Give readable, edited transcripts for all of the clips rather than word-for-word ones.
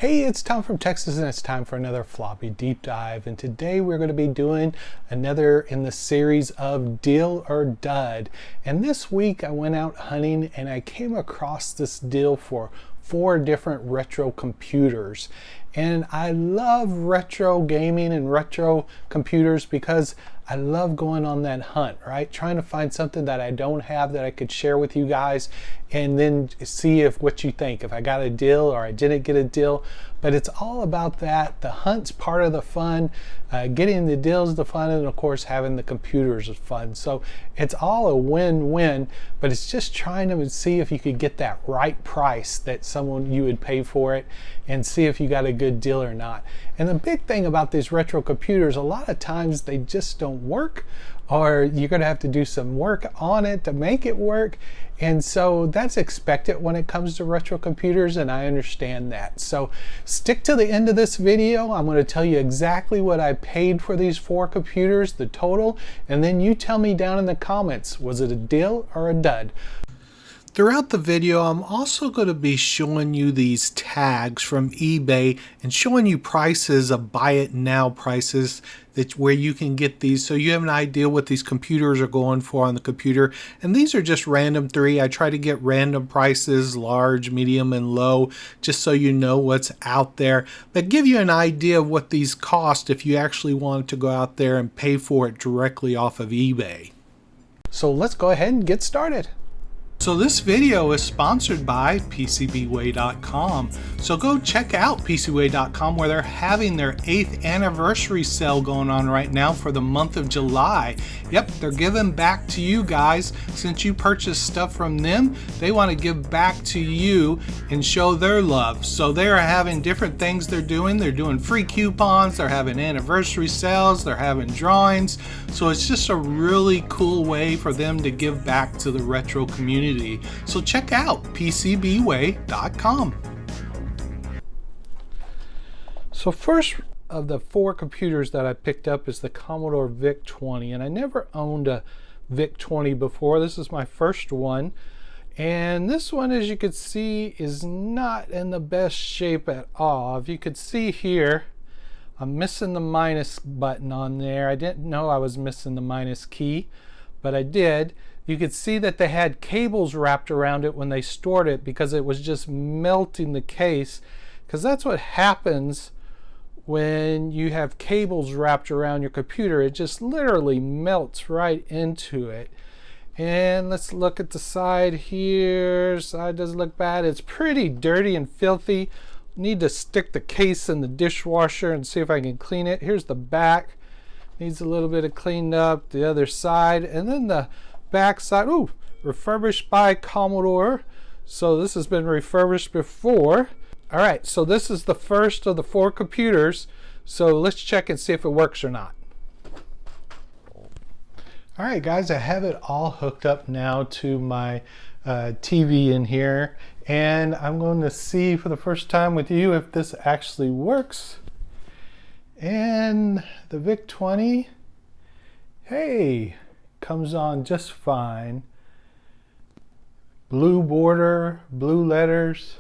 Hey, it's Tom from Texas, and it's time for another Floppy Deep Dive. And today we're going to be doing another in the series of Deal or Dud. And this week I went out hunting and I came across this deal for 4 different retro computers. And I love retro gaming and retro computers because I love going on that hunt, right? Trying to find something that I don't have that I could share with you guys and then see what you think, if I got a deal or I didn't get a deal. But it's all about that. The hunt's part of the fun, getting the deals is the fun, and of course having the computers is fun. So it's all a win-win, but it's just trying to see if you could get that right price that you would pay for it and see if you got a good deal or not. And the big thing about these retro computers, a lot of times they just don't work, or you're going to have to do some work on it to make it work. And so that's expected when it comes to retro computers, and I understand that. So stick to the end of this video. I'm going to tell you exactly what I paid for these 4 computers, the total, and then you tell me down in the comments, was it a deal or a dud? Throughout the video, I'm also going to be showing you these tags from eBay and showing you prices of buy it now prices where you can get these, so you have an idea what these computers are going for on the computer. And these are just random 3. I try to get random prices, large, medium, and low, just so you know what's out there, but give you an idea of what these cost if you actually wanted to go out there and pay for it directly off of eBay. So let's go ahead and get started. So this video is sponsored by PCBWay.com. So go check out PCBWay.com, where they're having their 8th anniversary sale going on right now for the month of July. Yep, they're giving back to you guys. Since you purchased stuff from them, they want to give back to you and show their love. So they're having different things they're doing. They're doing free coupons, they're having anniversary sales, they're having drawings. So it's just a really cool way for them to give back to the retro community. So check out PCBWay.com. So first of the 4 computers that I picked up is the Commodore Vic 20, and I never owned a Vic 20 before. This is my first one, and this one, as you can see, is not in the best shape at all. If you could see here, I'm missing the minus button on there. I didn't know I was missing the minus key, but I did. You could see that they had cables wrapped around it when they stored it, because it was just melting the case, because that's what happens when you have cables wrapped around your computer. It just literally melts right into it. And let's look at the side here. Side doesn't look bad. It's pretty dirty and filthy. Need to stick the case in the dishwasher and see if I can clean it. Here's the back. Needs a little bit of cleaned up. The other side, and then the back side, ooh, refurbished by Commodore. So this has been refurbished before. All right, so this is the first of the 4 computers. So let's check and see if it works or not. All right, guys, I have it all hooked up now to my TV in here, and I'm going to see for the first time with you if this actually works. And the Vic 20, hey, comes on just fine. Blue border, blue letters.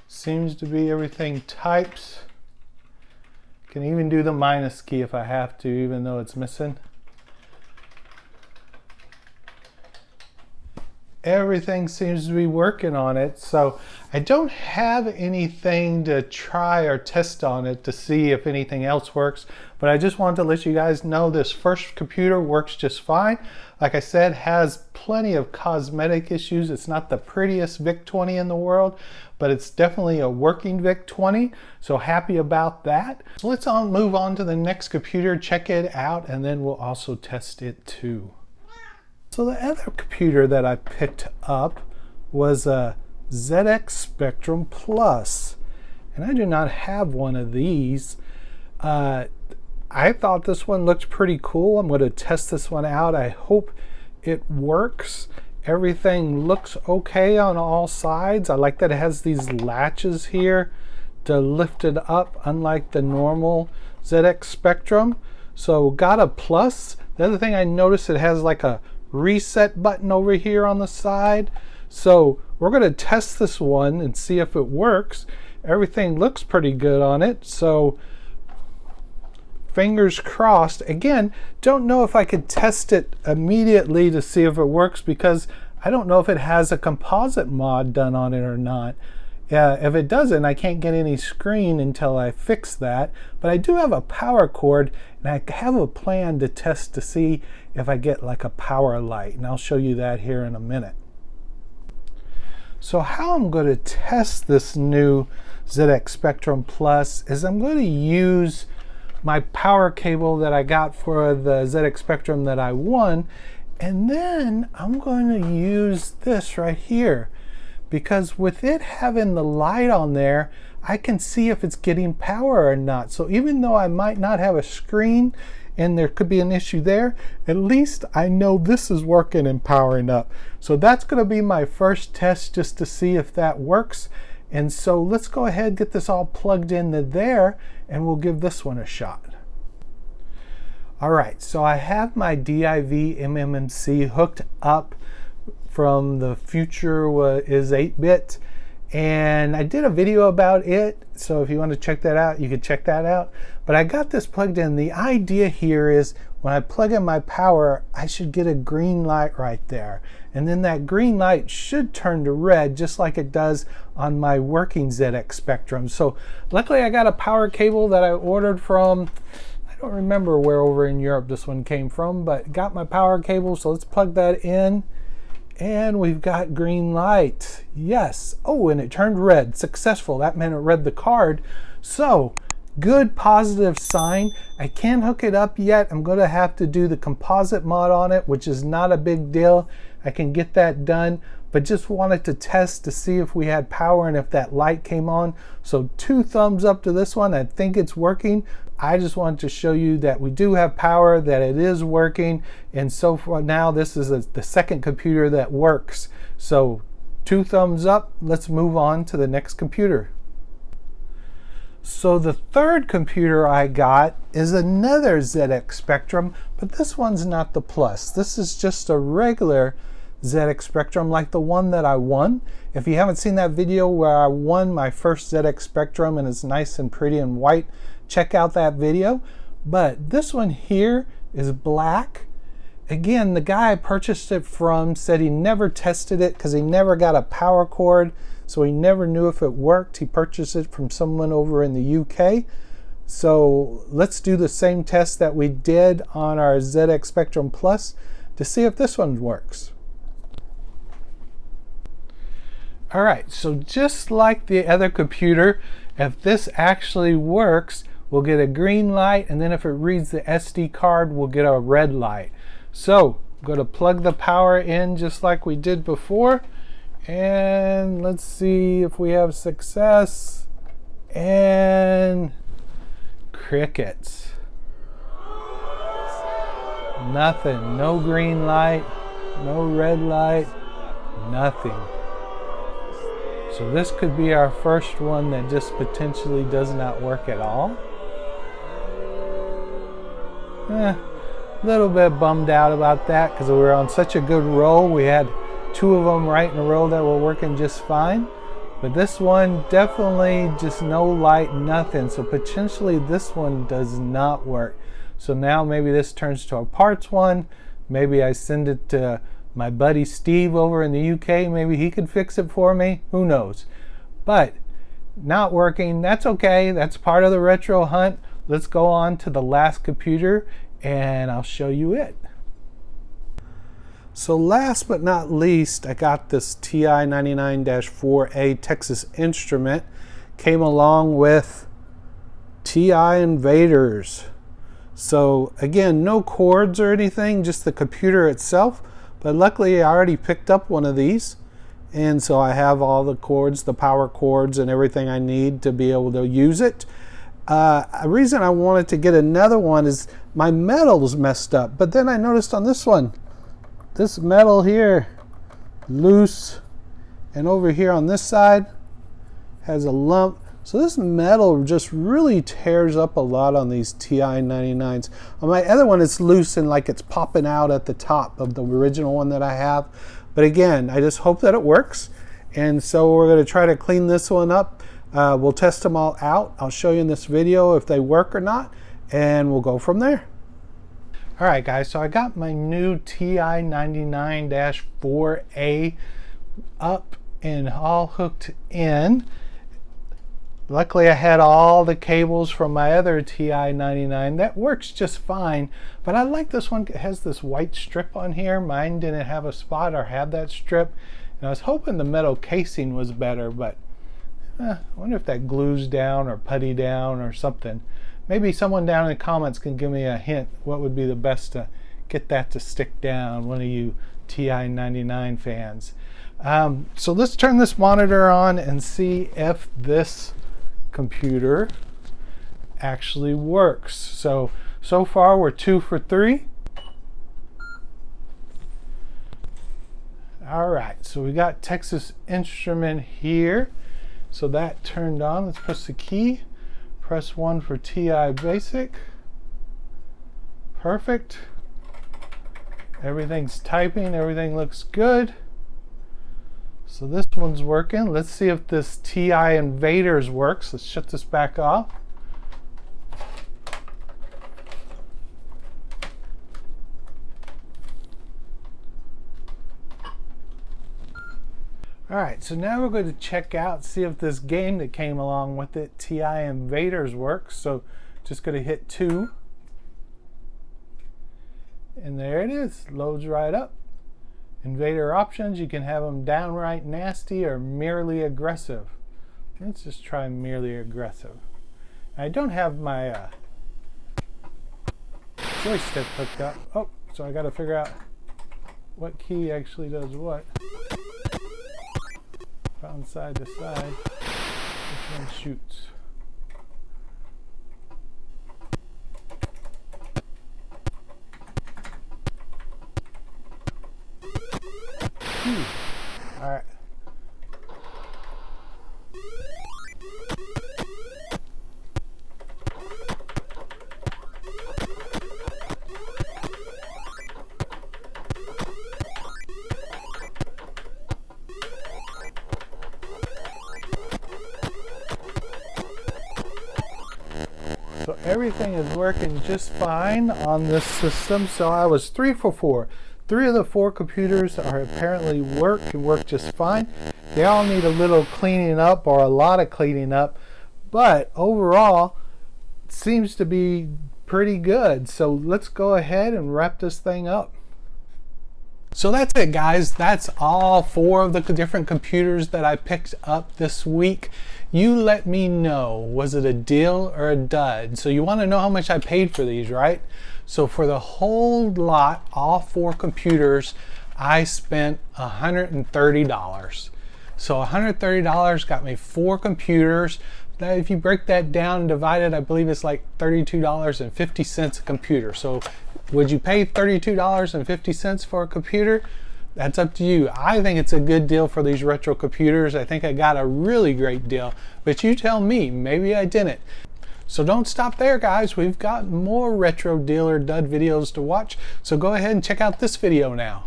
Seems to be everything types. Can even do the minus key if I have to, even though it's missing. Everything seems to be working on it. So I don't have anything to try or test on it to see if anything else works, but I just wanted to let you guys know this first computer works just fine. Like I said, has plenty of cosmetic issues. It's not the prettiest Vic 20 in the world, but it's definitely a working Vic 20, so happy about that. So let's move on to the next computer, check it out, and then we'll also test it too. So the other computer that I picked up was a ZX Spectrum Plus, and I do not have one of these. I thought this one looked pretty cool. I'm going to test this one out. I hope it works. Everything looks okay on all sides. I like that it has these latches here to lift it up, unlike the normal ZX Spectrum. So got a plus. The other thing I noticed, it has like a reset button over here on the side. So we're going to test this one and see if it works. Everything looks pretty good on it, so fingers crossed. Again, don't know if I could test it immediately to see if it works because I don't know if it has a composite mod done on it or not. If it doesn't, I can't get any screen until I fix that. But I do have a power cord, and I have a plan to test to see if I get like a power light, and I'll show you that here in a minute. So how I'm going to test this new ZX Spectrum Plus is I'm going to use my power cable that I got for the ZX Spectrum that I won, and then I'm going to use this right here, because with it having the light on there, I can see if it's getting power or not. So even though I might not have a screen and there could be an issue there, at least I know this is working and powering up. So that's going to be my first test, just to see if that works. And so let's go ahead and get this all plugged into there, and we'll give this one a shot. All right, so I have my DIV MMMC hooked up from the future is 8-bit, and I did a video about it, so if you want to check that out, you can check that out. But I got this plugged in. The idea here is when I plug in my power, I should get a green light right there, and then that green light should turn to red just like it does on my working ZX Spectrum. So luckily I got a power cable that I ordered from, I don't remember where over in Europe this one came from, but got my power cable. So let's plug that in, and we've got green light. Yes. Oh, and it turned red. Successful. That meant it read the card. So good, positive sign. I can't hook it up yet. I'm going to have to do the composite mod on it, which is not a big deal. I can get that done, but just wanted to test to see if we had power and if that light came on. So 2 thumbs up to this one. I think it's working. I just wanted to show you that we do have power, that it is working, and so far now this is the second computer that works. So 2 thumbs up. Let's move on to the next computer. So the third computer I got is another ZX Spectrum, but this one's not the Plus. This is just a regular ZX Spectrum like the one that I won. If you haven't seen that video where I won my first ZX Spectrum and it's nice and pretty and white, check out that video. But this one here is black. Again, the guy I purchased it from said he never tested it because he never got a power cord, so he never knew if it worked. He purchased it from someone over in the UK. So let's do the same test that we did on our ZX Spectrum Plus to see if this one works. All right, so just like the other computer, if this actually works, we'll get a green light, and then if it reads the SD card, we'll get a red light. So I'm going to plug the power in just like we did before, and let's see if we have success. And crickets. Nothing. No green light, no red light, nothing. So this could be our first one that just potentially does not work at all. A little bit bummed out about that because we were on such a good roll. We had 2 of them right in a row that were working just fine. But this one definitely just no light, nothing. So potentially this one does not work. So now maybe this turns to a parts one. Maybe I send it to my buddy Steve over in the UK, maybe he could fix it for me. Who knows? But not working. That's okay. That's part of the retro hunt. Let's go on to the last computer and I'll show you it. So last but not least, I got this TI-99-4A Texas Instrument. Came along with TI Invaders. So again, no cords or anything, just the computer itself. But luckily I already picked up one of these, and so I have all the cords, the power cords and everything I need to be able to use it. A reason I wanted to get another one is my metal's messed up, but then I noticed on this one, this metal here, loose, and over here on this side has a lump. So this metal just really tears up a lot on these TI-99s. On my other one, it's loose and like it's popping out at the top of the original one that I have. But again, I just hope that it works. And so we're going to try to clean this one up. We'll test them all out. I'll show you in this video if they work or not, and we'll go from there. All right, guys, so I got my new TI-99-4A up and all hooked in. Luckily, I had all the cables from my other TI-99. That works just fine, but I like this one. It has this white strip on here. Mine didn't have a spot or have that strip. And I was hoping the metal casing was better, but I wonder if that glues down or putty down or something. Maybe someone down in the comments can give me a hint what would be the best to get that to stick down, one of you TI-99 fans. So let's turn this monitor on and see if this computer actually works. So far we're 2 for 3. All right, so we got Texas Instrument here. So that turned on. Let's press the key. Press 1 for TI Basic. Perfect. Everything's typing, everything looks good. So this one's working. Let's see if this TI Invaders works. Let's shut this back off. All right, so now we're going to check out, see if this game that came along with it, TI Invaders, works. So just going to hit 2. And there it is, loads right up. Invader options, you can have them downright nasty or merely aggressive. Let's just try merely aggressive. I don't have my joystick hooked up. Oh, so I got to figure out what key actually does what. From side to side, which one shoots? All right. So everything is working just fine on this system. So I was 3 for 4. 3 of the 4 computers are apparently work just fine. They all need a little cleaning up or a lot of cleaning up, but overall it seems to be pretty good. So let's go ahead and wrap this thing up. So that's it, guys. That's all 4 of the different computers that I picked up this week. You let me know, was it a deal or a dud? So you want to know how much I paid for these, right? So for the whole lot, all 4 computers, I spent $130. So $130 got me 4 computers. Now, if you break that down and divide it, I believe it's like $32.50 a computer. So would you pay $32.50 for a computer? That's up to you. I think it's a good deal for these retro computers. I think I got a really great deal, but you tell me, maybe I didn't. So don't stop there, guys. We've got more retro deal or dud videos to watch. So go ahead and check out this video now.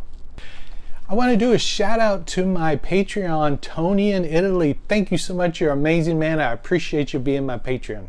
I want to do a shout out to my Patreon, Tony in Italy. Thank you so much. You're amazing, man. I appreciate you being my Patreon.